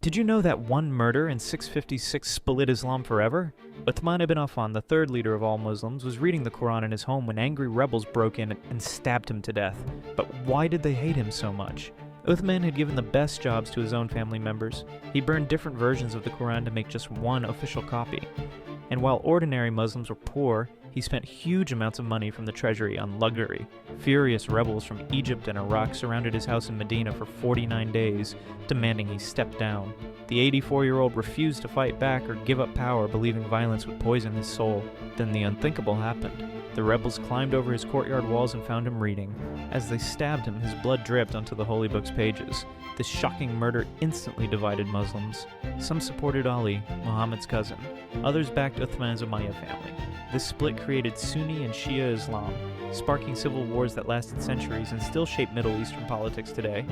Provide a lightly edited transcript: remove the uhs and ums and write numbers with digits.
Did you know that one murder in 656 split Islam forever? Uthman ibn Affan, the third leader of all Muslims, was reading the Quran in his home when angry rebels broke in and stabbed him to death. But why did they hate him so much? Uthman had given the best jobs to his own family members. He burned different versions of the Quran to make just one official copy. And while ordinary Muslims were poor, he spent huge amounts of money from the treasury on luxury. Furious rebels from Egypt and Iraq surrounded his house in Medina for 49 days, demanding he step down. The 84-year-old refused to fight back or give up power, believing violence would poison his soul. Then the unthinkable happened. The rebels climbed over his courtyard walls and found him reading. As they stabbed him, his blood dripped onto the holy book's pages. This shocking murder instantly divided Muslims. Some supported Ali, Muhammad's cousin. Others backed Uthman's Umayyad family. This split created Sunni and Shia Islam, sparking civil wars that lasted centuries and still shape Middle Eastern politics today.